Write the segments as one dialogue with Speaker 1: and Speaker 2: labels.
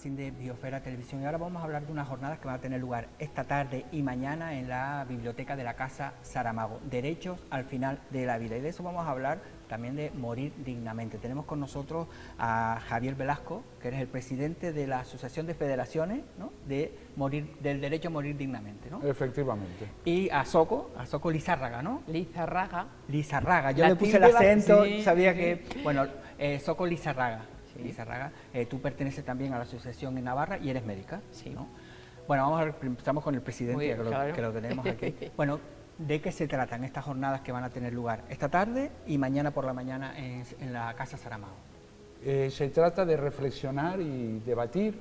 Speaker 1: magazine de Biosfera Televisión, y ahora vamos a hablar de unas jornadas que van a tener lugar esta tarde y mañana en la biblioteca de la Casa Saramago, Derechos al final de la vida, y de eso vamos a hablar también de morir dignamente. Tenemos con nosotros a Javier Velasco, que es el presidente de la Asociación de Federaciones, ¿no?, del derecho a morir dignamente, ¿no?
Speaker 2: Efectivamente.
Speaker 1: Y a Soco Lizárraga, ¿no?
Speaker 3: Lizárraga.
Speaker 1: Yo le puse el acento, sabía que... Bueno, Soco Lizárraga. Sí. Lizárraga, tú perteneces también a la asociación en Navarra y eres médica,
Speaker 3: sí,
Speaker 1: ¿no? Bueno, vamos a ver, empezamos con el presidente,
Speaker 3: bien,
Speaker 1: que lo tenemos aquí. Bueno, ¿de qué se tratan estas jornadas que van a tener lugar esta tarde y mañana por la mañana en la Casa Saramago?
Speaker 2: Se trata de reflexionar y debatir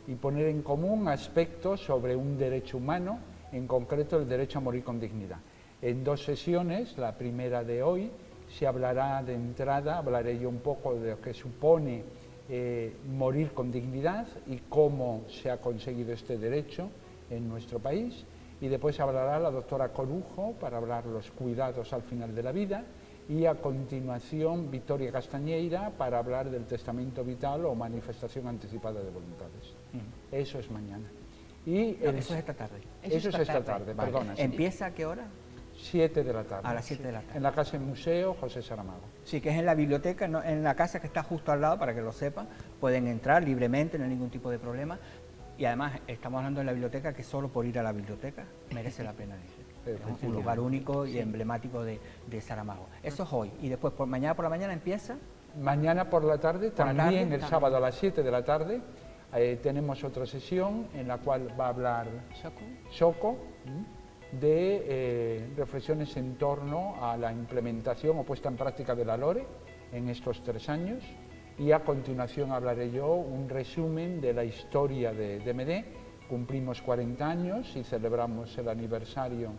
Speaker 2: y poner en común aspectos sobre un derecho humano, en concreto el derecho a morir con dignidad. En 2 sesiones, la primera de hoy, se hablará de entrada, hablaré yo un poco de lo que supone morir con dignidad y cómo se ha conseguido este derecho en nuestro país, y después hablará la doctora Corujo para hablar de los cuidados al final de la vida, y a continuación Victoria Castañeira para hablar del testamento vital o manifestación anticipada de voluntades. Eso es mañana. Y
Speaker 1: eso es esta tarde.
Speaker 2: Eso es esta tarde,
Speaker 1: vale.
Speaker 2: perdona.
Speaker 1: ¿Empieza a qué hora?
Speaker 2: 7 de la tarde.
Speaker 1: A las 7 de la tarde.
Speaker 2: En la Casa Museo José Saramago.
Speaker 1: Sí, que es en la biblioteca, ¿no? En la casa que está justo al lado, para que lo sepan. Pueden entrar libremente, no hay ningún tipo de problema. Y además estamos hablando de la biblioteca que solo por ir a la biblioteca merece la pena ir. Es un lugar único y emblemático de Saramago. Eso es hoy. Y después, mañana por la mañana empieza.
Speaker 2: Mañana por la tarde, también el sábado a las 7 de la tarde, tenemos otra sesión en la cual va a hablar Soco de reflexiones en torno a la implementación o puesta en práctica de la LORE en estos 3 años, y a continuación hablaré yo un resumen de la historia de DMD. Cumplimos 40 años y celebramos el aniversario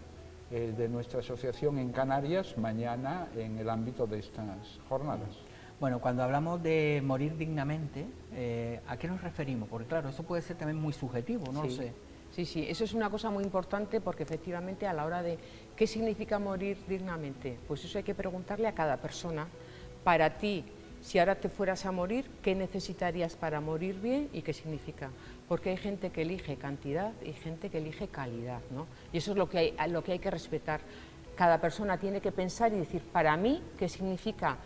Speaker 2: de nuestra asociación en Canarias mañana en el ámbito de estas jornadas.
Speaker 1: Bueno, cuando hablamos de morir dignamente, ¿a qué nos referimos? Porque claro, eso puede ser también muy subjetivo, no lo sé.
Speaker 3: Sí, eso es una cosa muy importante, porque efectivamente a la hora de qué significa morir dignamente, pues eso hay que preguntarle a cada persona. Para ti, si ahora te fueras a morir, ¿qué necesitarías para morir bien y qué significa? Porque hay gente que elige cantidad y gente que elige calidad, ¿no? Y eso es lo que hay que respetar. Cada persona tiene que pensar y decir, para mí, ¿qué significa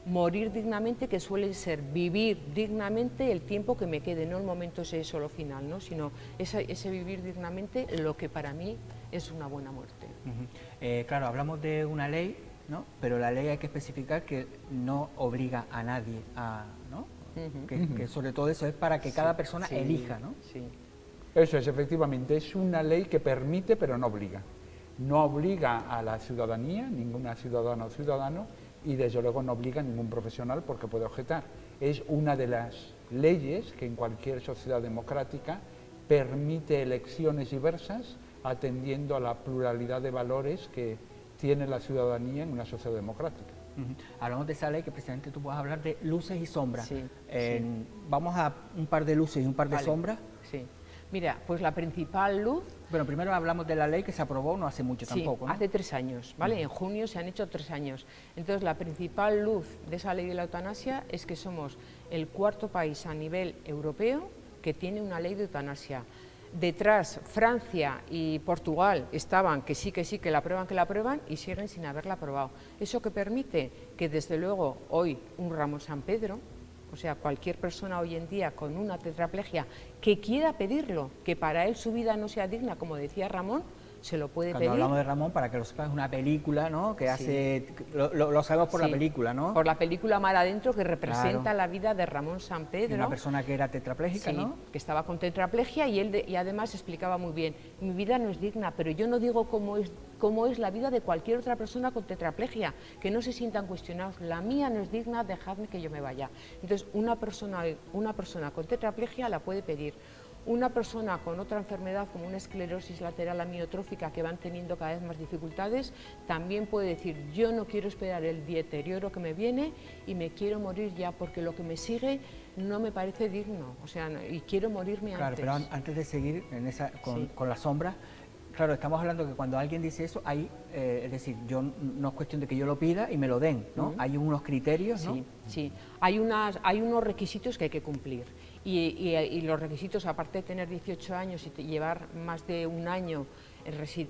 Speaker 3: morir dignamente? Que suele ser vivir dignamente el tiempo que me quede, no el momento ese solo final, ¿no? Sino ese vivir dignamente lo que para mí es una buena muerte.
Speaker 1: Claro, hablamos de una ley, ¿no? Pero la ley hay que especificar que no obliga a nadie a, ¿no? Que sobre todo eso es para que cada persona elija, ¿no?
Speaker 3: Sí.
Speaker 2: Eso es, efectivamente, es una ley que permite pero no obliga. No obliga a la ciudadanía, ninguna ciudadana o ciudadano, y desde luego no obliga a ningún profesional porque puede objetar. Es una de las leyes que en cualquier sociedad democrática permite elecciones diversas atendiendo a la pluralidad de valores que tiene la ciudadanía en una sociedad democrática.
Speaker 1: Hablamos de esa ley que precisamente tú vas a hablar de luces y sombras.
Speaker 3: Sí.
Speaker 1: Vamos a un par de luces y un par de sombras.
Speaker 3: Sí. Mira, pues la principal luz...
Speaker 1: Bueno, primero hablamos de la ley que se aprobó no hace mucho tampoco, ¿no?
Speaker 3: Hace 3 años, ¿vale? En junio se han hecho 3 años. Entonces, la principal luz de esa ley de la eutanasia es que somos el 4.º país a nivel europeo que tiene una ley de eutanasia. Detrás, Francia y Portugal estaban que sí, que la aprueban y siguen sin haberla aprobado. Eso que permite que, desde luego, hoy un Ramón San Pedro, o sea, cualquier persona hoy en día con una tetraplegia que quiera pedirlo, que para él su vida no sea digna, como decía Ramón, se lo puede pedir.
Speaker 1: Cuando hablamos de Ramón, para que lo sepas, es una película, ¿no? Que hace, lo sabemos por la película, ¿no?
Speaker 3: Por la película Mar Adentro, que representa la vida de Ramón San Pedro.
Speaker 1: Una persona que era tetrapléjica, ¿no?
Speaker 3: Que estaba con tetraplegia, y además explicaba muy bien, mi vida no es digna, pero yo no digo cómo es la vida de cualquier otra persona con tetraplegia, que no se sientan cuestionados, la mía no es digna, dejadme que yo me vaya. Entonces, una persona con tetraplegia la puede pedir. Una persona con otra enfermedad como una esclerosis lateral amiotrófica, que van teniendo cada vez más dificultades, también puede decir, yo no quiero esperar el deterioro que me viene y me quiero morir ya, porque lo que me sigue no me parece digno, o sea, y quiero morirme antes.
Speaker 1: Claro, pero antes de seguir en con la sombra, Claro, estamos hablando que cuando alguien dice eso, hay, es decir, yo no es cuestión de que yo lo pida y me lo den, ¿no? Hay unos criterios, ¿no?
Speaker 3: Sí, sí. Hay unos requisitos que hay que cumplir. Y los requisitos, aparte de tener 18 años y llevar más de un año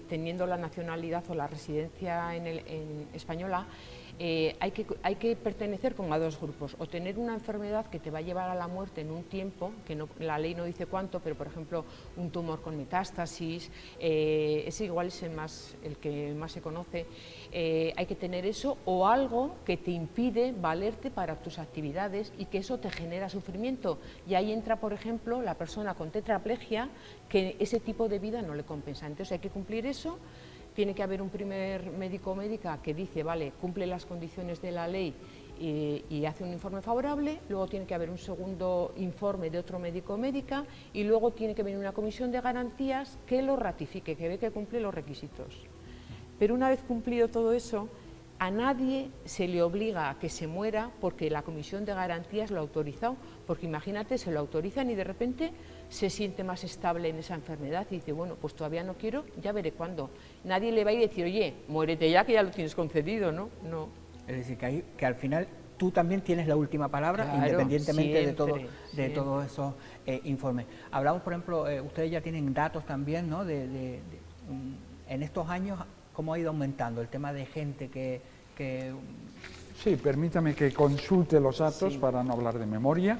Speaker 3: teniendo la nacionalidad o la residencia en española, hay que pertenecer como a dos grupos, o tener una enfermedad que te va a llevar a la muerte en un tiempo, que no, la ley no dice cuánto, pero por ejemplo un tumor con metástasis, ese igual es el que más se conoce, hay que tener eso, o algo que te impide valerte para tus actividades y que eso te genera sufrimiento, y ahí entra por ejemplo la persona con tetraplegia, que ese tipo de vida no le compensa, entonces hay que cumplir eso. Tiene que haber un primer médico o médica que dice, vale, cumple las condiciones de la ley y hace un informe favorable, luego tiene que haber un segundo informe de otro médico o médica y luego tiene que venir una comisión de garantías que lo ratifique, que ve que cumple los requisitos. Pero una vez cumplido todo eso, a nadie se le obliga a que se muera porque la comisión de garantías lo ha autorizado, porque imagínate, se lo autorizan y de repente se siente más estable en esa enfermedad y dice, bueno, pues todavía no quiero, ya veré cuándo. Nadie le va a ir a decir, oye, muérete ya que ya lo tienes concedido, ¿no? No.
Speaker 1: Es decir, que al final tú también tienes la última palabra,
Speaker 3: claro,
Speaker 1: independientemente
Speaker 3: siempre,
Speaker 1: de todos esos informes. Hablamos, por ejemplo, ustedes ya tienen datos también, ¿no? En estos años, ¿cómo ha ido aumentando el tema de gente que...
Speaker 2: Sí, permítame que consulte los datos para no hablar de memoria.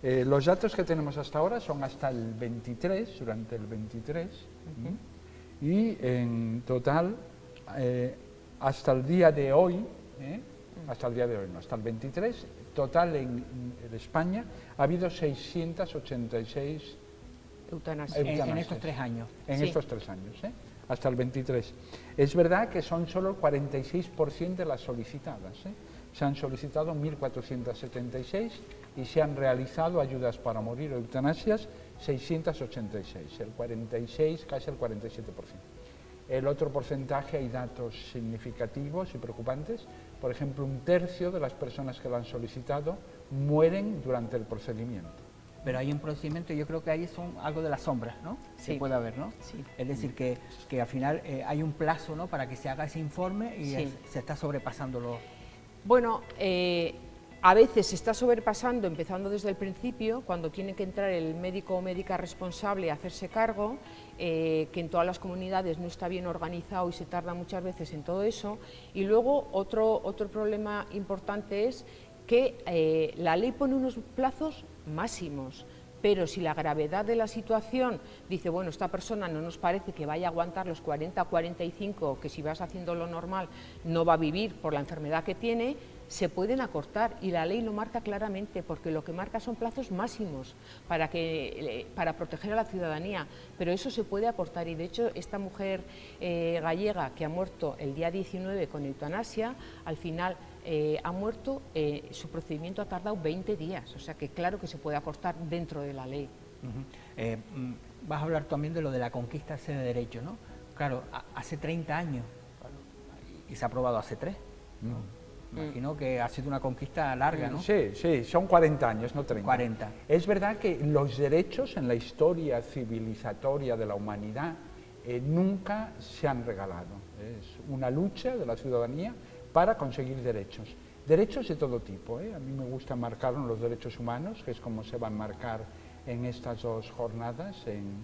Speaker 2: Los datos que tenemos hasta ahora son hasta el 23, durante el 23, y en total, hasta el día de hoy, hasta el 23, total en España ha habido 686
Speaker 3: eutanasia.
Speaker 1: En estos 3 años.
Speaker 2: En estos 3 años, hasta el 23. Es verdad que son solo el 46% de las solicitadas. Se han solicitado 1.476 y se han realizado ayudas para morir o eutanasias 686, el 46, casi el 47%. El otro porcentaje, hay datos significativos y preocupantes. Por ejemplo, 1/3 de las personas que lo han solicitado mueren durante el procedimiento.
Speaker 1: Pero hay un procedimiento, yo creo que ahí son algo de las sombras, ¿no?
Speaker 3: Sí.
Speaker 1: Que puede haber, ¿no?
Speaker 3: Sí.
Speaker 1: Es decir, que al final hay un plazo, ¿no?, para que se haga ese informe y se está sobrepasando los...
Speaker 3: Bueno, a veces se está sobrepasando, empezando desde el principio, cuando tiene que entrar el médico o médica responsable a hacerse cargo, que en todas las comunidades no está bien organizado y se tarda muchas veces en todo eso. Y luego otro problema importante es que la ley pone unos plazos máximos, pero si la gravedad de la situación dice, bueno, esta persona no nos parece que vaya a aguantar los 40, 45, que si vas haciendo lo normal no va a vivir por la enfermedad que tiene, se pueden acortar y la ley lo marca claramente, porque lo que marca son plazos máximos para proteger a la ciudadanía, pero eso se puede acortar y de hecho esta mujer gallega que ha muerto el día 19 con eutanasia, al final ha muerto, su procedimiento ha tardado 20 días, o sea que claro que se puede acortar dentro de la ley.
Speaker 1: Vas a hablar también de lo de la conquista de ese derecho, ¿no? Claro, hace 30 años y se ha aprobado hace 3, ¿no? Imagino que ha sido una conquista larga, ¿no?
Speaker 2: Sí, son 40 años, no 30.
Speaker 1: 40.
Speaker 2: Es verdad que los derechos en la historia civilizatoria de la humanidad nunca se han regalado. Es una lucha de la ciudadanía para conseguir derechos. Derechos de todo tipo. A mí me gusta marcar los derechos humanos, que es como se van a marcar en estas 2 jornadas en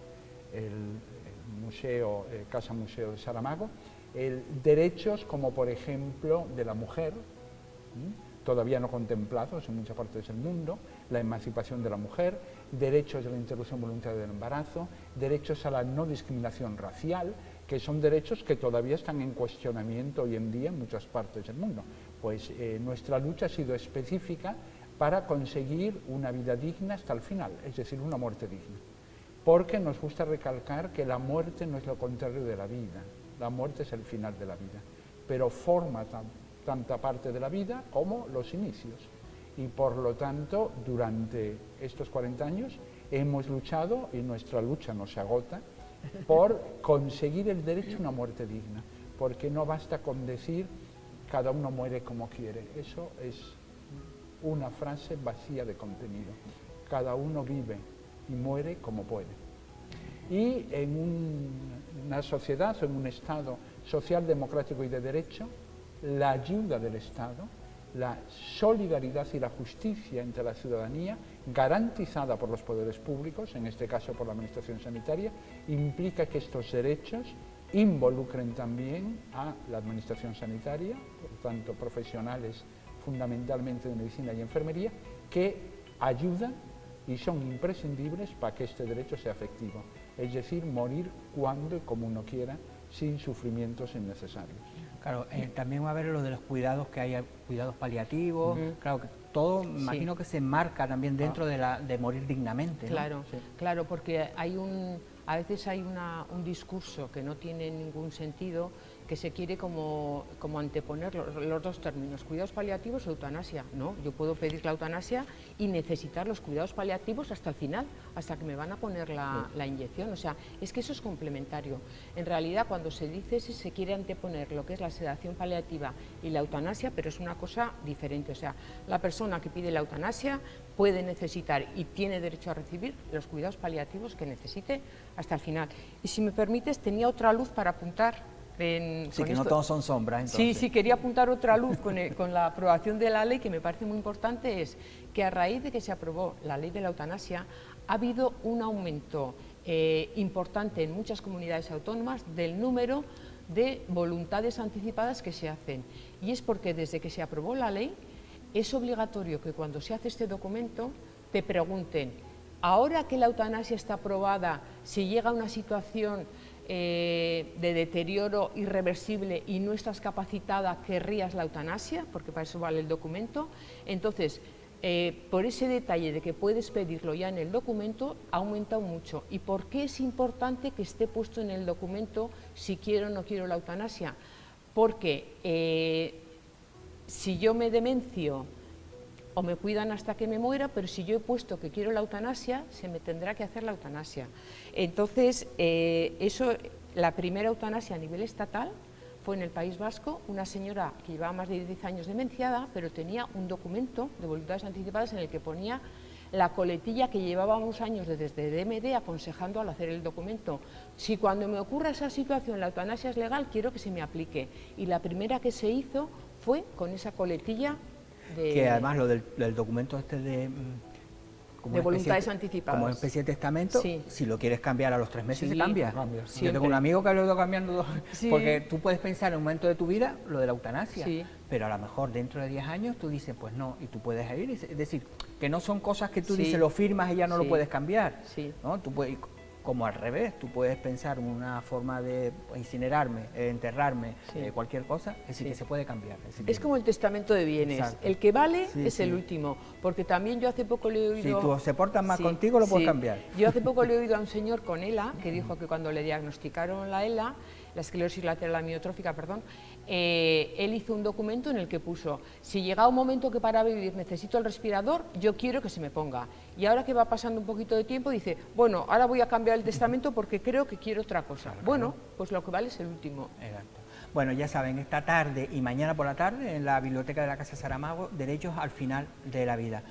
Speaker 2: el museo, Casa Museo de Saramago. Derechos como por ejemplo de la mujer, todavía no contemplados en muchas partes del mundo, la emancipación de la mujer, derechos de la interrupción voluntaria del embarazo, derechos a la no discriminación racial, que son derechos que todavía están en cuestionamiento hoy en día en muchas partes del mundo. Pues nuestra lucha ha sido específica para conseguir una vida digna hasta el final, es decir, una muerte digna. Porque nos gusta recalcar que la muerte no es lo contrario de la vida, la muerte es el final de la vida, pero forma tanta parte de la vida como los inicios. Y por lo tanto, durante estos 40 años hemos luchado, y nuestra lucha no se agota, por conseguir el derecho a una muerte digna, porque no basta con decir cada uno muere como quiere, eso es una frase vacía de contenido, cada uno vive y muere como puede. y en una sociedad o en un Estado social, democrático y de derecho, la ayuda del Estado, la solidaridad y la justicia entre la ciudadanía, garantizada por los poderes públicos, en este caso por la Administración Sanitaria, implica que estos derechos involucren también a la Administración Sanitaria, por tanto profesionales fundamentalmente de medicina y enfermería, que ayudan y son imprescindibles para que este derecho sea efectivo, es decir, morir cuando y como uno quiera, sin sufrimientos innecesarios.
Speaker 1: Claro, también va a haber lo de los cuidados, que hay cuidados paliativos, claro, que todo, imagino que se enmarca también dentro de morir dignamente, ¿no?
Speaker 3: Claro, claro, porque a veces hay un discurso que no tiene ningún sentido, que se quiere como anteponer los dos términos, cuidados paliativos o eutanasia. No, yo puedo pedir la eutanasia y necesitar los cuidados paliativos hasta el final, hasta que me van a poner la inyección. O sea, es que eso es complementario. En realidad, cuando se dice si se quiere anteponer lo que es la sedación paliativa y la eutanasia, pero es una cosa diferente. O sea, la persona que pide la eutanasia puede necesitar y tiene derecho a recibir los cuidados paliativos que necesite hasta el final. Y si me permites, tenía otra luz para apuntar.
Speaker 1: Sí, que no todos son sombras, entonces.
Speaker 3: Sí, quería apuntar otra luz con la aprobación de la ley, que me parece muy importante, es que a raíz de que se aprobó la ley de la eutanasia, ha habido un aumento importante en muchas comunidades autónomas del número de voluntades anticipadas que se hacen. Y es porque desde que se aprobó la ley, es obligatorio que cuando se hace este documento te pregunten, ahora que la eutanasia está aprobada, si llega a una situación de deterioro irreversible y no estás capacitada, ¿querrías la eutanasia? Porque para eso vale el documento. Entonces, por ese detalle de que puedes pedirlo ya en el documento, ha aumentado mucho. ¿Y por qué es importante que esté puesto en el documento si quiero o no quiero la eutanasia? Porque si yo me demencio o me cuidan hasta que me muera, pero si yo he puesto que quiero la eutanasia, se me tendrá que hacer la eutanasia. Entonces, la primera eutanasia a nivel estatal fue en el País Vasco, una señora que llevaba más de 10 años demenciada, pero tenía un documento de voluntades anticipadas en el que ponía la coletilla que llevábamos años desde DMD aconsejando al hacer el documento. Si cuando me ocurra esa situación la eutanasia es legal, quiero que se me aplique. Y la primera que se hizo fue con esa coletilla
Speaker 1: que además lo del documento este de
Speaker 3: voluntades anticipadas.
Speaker 1: Como especie de testamento,
Speaker 3: sí.
Speaker 1: Si lo quieres cambiar a los 3 meses, se cambia.
Speaker 3: Siempre.
Speaker 1: Yo tengo un amigo que lo ha ido cambiando, porque tú puedes pensar en un momento de tu vida lo de la eutanasia, pero a lo mejor dentro de 10 años tú dices, pues no, y tú puedes ir. Es decir, que no son cosas que tú dices, lo firmas y ya no lo puedes cambiar. ¿No? Tú puedes, como al revés, tú puedes pensar una forma de incinerarme, enterrarme, cualquier cosa, es decir, que se puede cambiar.
Speaker 3: Es como el testamento de bienes, exacto. El que vale es el último, porque también yo hace poco le he oído...
Speaker 1: Si tú se portas más contigo, lo puedes cambiar.
Speaker 3: Yo hace poco le he oído a un señor con ELA, que dijo que cuando le diagnosticaron la ELA, la esclerosis lateral amiotrófica, perdón, él hizo un documento en el que puso, si llega un momento que para vivir necesito el respirador, yo quiero que se me ponga. Y ahora que va pasando un poquito de tiempo, dice, bueno, ahora voy a cambiar el testamento porque creo que quiero otra cosa. Claro, bueno, pues lo que vale es el último.
Speaker 1: Exacto. Bueno, ya saben, esta tarde y mañana por la tarde en la Biblioteca de la Casa Saramago, Derechos al final de la vida.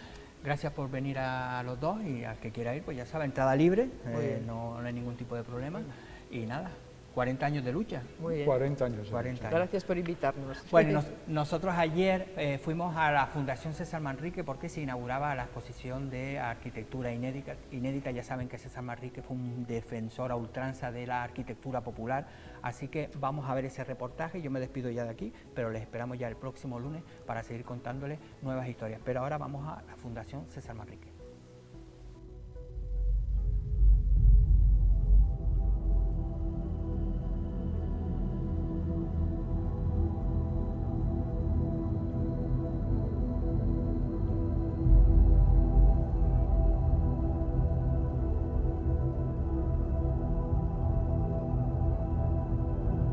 Speaker 1: Gracias por venir a los dos y al que quiera ir, pues ya sabe, entrada libre, no hay ningún tipo de problema. Y nada, 40 años de lucha.
Speaker 3: Muy bien.
Speaker 2: 40 años.
Speaker 3: Gracias por invitarnos.
Speaker 1: Bueno, nosotros ayer fuimos a la Fundación César Manrique porque se inauguraba la exposición de arquitectura inédita. Ya saben que César Manrique fue un defensor a ultranza de la arquitectura popular, así que vamos a ver ese reportaje. Yo me despido ya de aquí, pero les esperamos ya el próximo lunes para seguir contándoles nuevas historias. Pero ahora vamos a la Fundación César Manrique.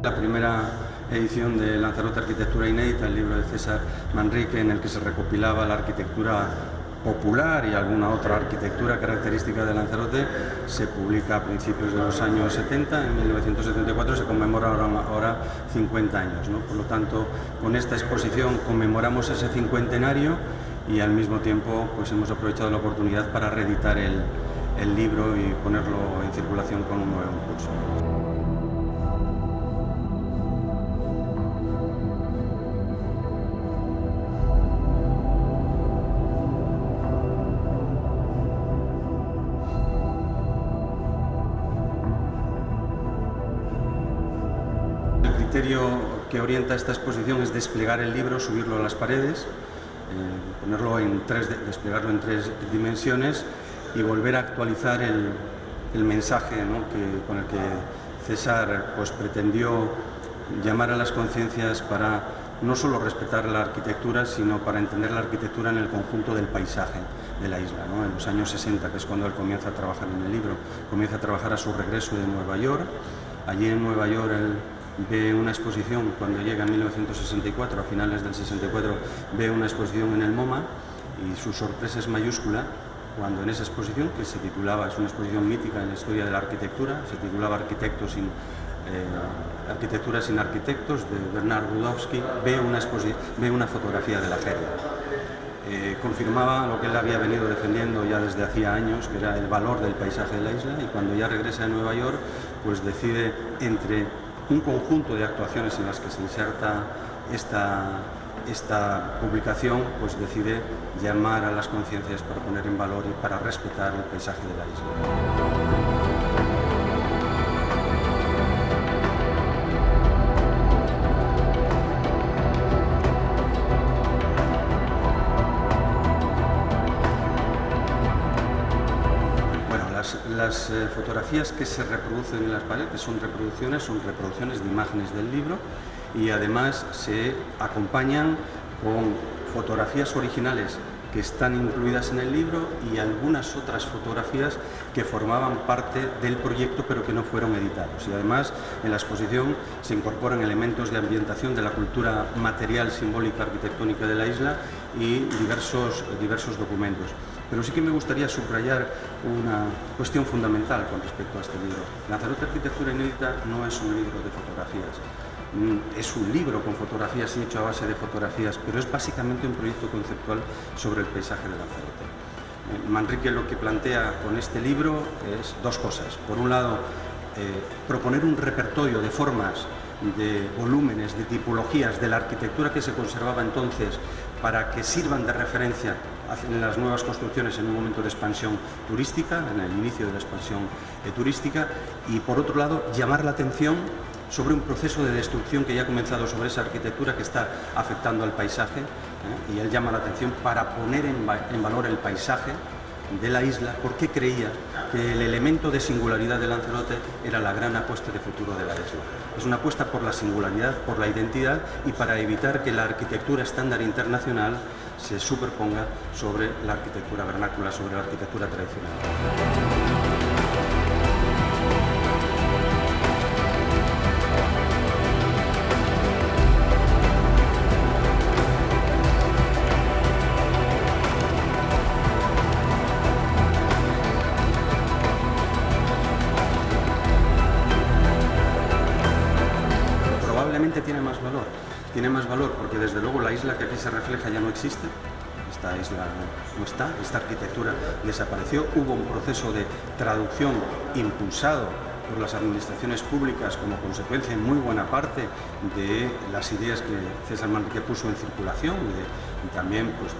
Speaker 4: La primera edición de Lanzarote Arquitectura Inédita, el libro de César Manrique, en el que se recopilaba la arquitectura popular y alguna otra arquitectura característica de Lanzarote, se publica a principios de los años 70, en 1974 se conmemora ahora 50 años, ¿no? Por lo tanto, con esta exposición conmemoramos ese cincuentenario y al mismo tiempo pues hemos aprovechado la oportunidad para reeditar el el libro y ponerlo en circulación con un nuevo impulso. El criterio que orienta esta exposición es desplegar el libro, subirlo a las paredes, ponerlo desplegarlo en 3 dimensiones y volver a actualizar el mensaje, ¿no?, con el que César pues, pretendió llamar a las conciencias para no solo respetar la arquitectura, sino para entender la arquitectura en el conjunto del paisaje de la isla, ¿no? En los años 60, que es cuando él comienza a trabajar en el libro, comienza a trabajar a su regreso de Nueva York. Allí en Nueva York él ve una exposición, cuando llega en 1964, a finales del 64, ve una exposición en el MoMA y su sorpresa es mayúscula cuando en esa exposición, que se titulaba, es una exposición mítica en la historia de la arquitectura, se titulaba Arquitectura sin arquitectos, de Bernard Rudowski, ve una fotografía de la feria. Confirmaba lo que él había venido defendiendo ya desde hacía años, que era el valor del paisaje de la isla, y cuando ya regresa a Nueva York, pues decide, entre un conjunto de actuaciones en las que se inserta esta publicación, pues decide llamar a las conciencias para poner en valor y para respetar el paisaje de la isla. Las fotografías que se reproducen en las paredes son reproducciones de imágenes del libro y además se acompañan con fotografías originales que están incluidas en el libro y algunas otras fotografías que formaban parte del proyecto pero que no fueron editados. Y además en la exposición se incorporan elementos de ambientación de la cultura material, simbólica, arquitectónica de la isla y diversos documentos. Pero sí que me gustaría subrayar una cuestión fundamental con respecto a este libro. Lanzarote Arquitectura Inédita no es un libro de fotografías. Es un libro con fotografías y hecho a base de fotografías, pero es básicamente un proyecto conceptual sobre el paisaje de Lanzarote. Manrique lo que plantea con este libro es 2 cosas. Por un lado, proponer un repertorio de formas, de volúmenes, de tipologías de la arquitectura que se conservaba entonces para que sirvan de referencia en las nuevas construcciones en un momento de expansión turística, en el inicio de la expansión turística, y por otro lado llamar la atención sobre un proceso de destrucción que ya ha comenzado sobre esa arquitectura que está afectando al paisaje, y él llama la atención para poner en valor el paisaje de la isla, porque creía que el elemento de singularidad de Lanzarote era la gran apuesta de futuro de la isla. Es una apuesta por la singularidad, por la identidad y para evitar que la arquitectura estándar internacional se superponga sobre la arquitectura vernácula, sobre la arquitectura tradicional. Tiene más valor porque desde luego la isla que aquí se refleja ya no existe, esta isla no está, esta arquitectura desapareció, hubo un proceso de traducción impulsado por las administraciones públicas como consecuencia en muy buena parte de las ideas que César Manrique puso en circulación y también pues,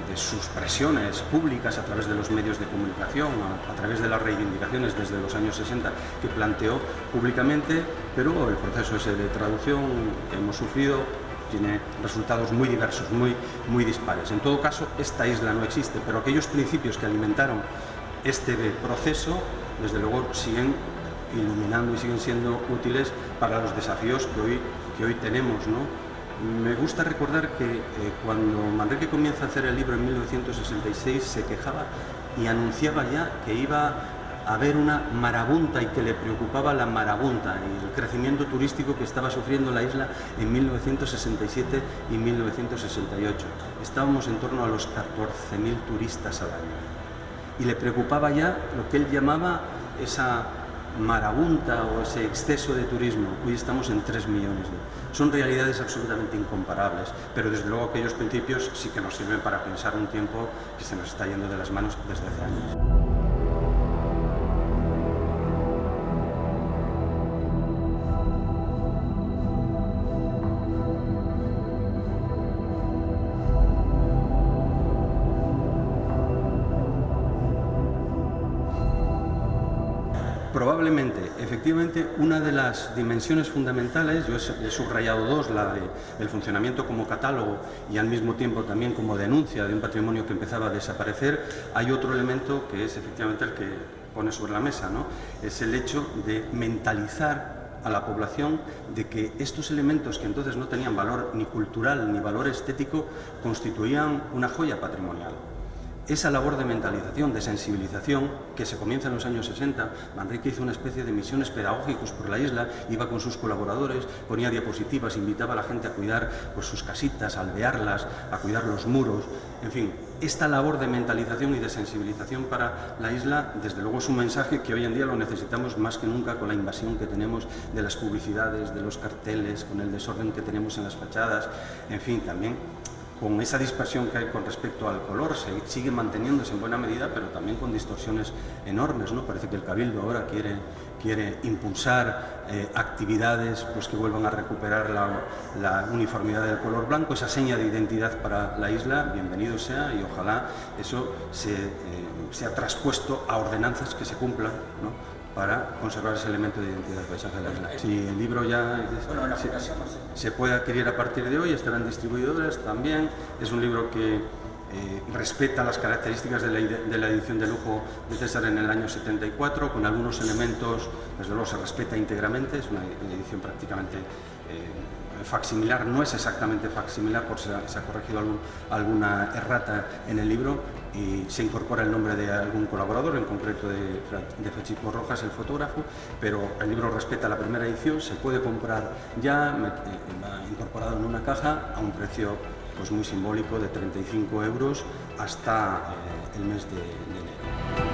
Speaker 4: de sus presiones públicas a través de los medios de comunicación, a través de las reivindicaciones desde los años 60 que planteó públicamente, pero el proceso ese de traducción que hemos sufrido tiene resultados muy diversos, muy dispares. En todo caso, esta isla no existe, pero aquellos principios que alimentaron este proceso, desde luego, siguen iluminando y siguen siendo útiles para los desafíos que hoy tenemos, ¿no? Me gusta recordar que cuando Manrique comienza a hacer el libro en 1966 se quejaba y anunciaba ya que iba a haber una marabunta y que le preocupaba la marabunta y el crecimiento turístico que estaba sufriendo la isla en 1967 y 1968. Estábamos en torno a los 14.000 turistas al año y le preocupaba ya lo que él llamaba esa marabunta o ese exceso de turismo. Hoy estamos en 3 millones. Son realidades absolutamente incomparables, pero desde luego aquellos principios sí que nos sirven para pensar un tiempo que se nos está yendo de las manos desde hace años. Probablemente, efectivamente, una de las dimensiones fundamentales, yo he subrayado dos, la del funcionamiento como catálogo y al mismo tiempo también como denuncia de un patrimonio que empezaba a desaparecer. Hay otro elemento que es efectivamente el que pone sobre la mesa, ¿no? Es el hecho de mentalizar a la población de que estos elementos, que entonces no tenían valor ni cultural ni valor estético, constituían una joya patrimonial. Esa labor de mentalización, de sensibilización, que se comienza en los años 60, Manrique hizo una especie de misiones pedagógicas por la isla, iba con sus colaboradores, ponía diapositivas, invitaba a la gente a cuidar pues, sus casitas, a alvearlas, a cuidar los muros, en fin. Esta labor de mentalización y de sensibilización para la isla, desde luego es un mensaje que hoy en día lo necesitamos más que nunca con la invasión que tenemos de las publicidades, de los carteles, con el desorden que tenemos en las fachadas, en fin, también con esa dispersión que hay con respecto al color, sigue manteniéndose en buena medida, pero también con distorsiones enormes, ¿no? Parece que el Cabildo ahora quiere impulsar actividades pues, que vuelvan a recuperar la uniformidad del color blanco, esa seña de identidad para la isla, bienvenido sea, y ojalá eso sea traspuesto a ordenanzas que se cumplan, ¿no? Para conservar ese elemento de identidad paisaje de la isla. Si el libro ya se puede adquirir a partir de hoy, estarán distribuidores también. Es un libro que respeta las características de la edición de lujo de César en el año 74, con algunos elementos, desde luego se respeta íntegramente, es una edición prácticamente facsimilar, no es exactamente facsimilar, porque se ha corregido alguna errata en el libro, y se incorpora el nombre de algún colaborador, en concreto de Francisco Rojas, el fotógrafo, pero el libro respeta la primera edición, se puede comprar ya incorporado en una caja a un precio pues, muy simbólico de 35 € hasta el mes de enero.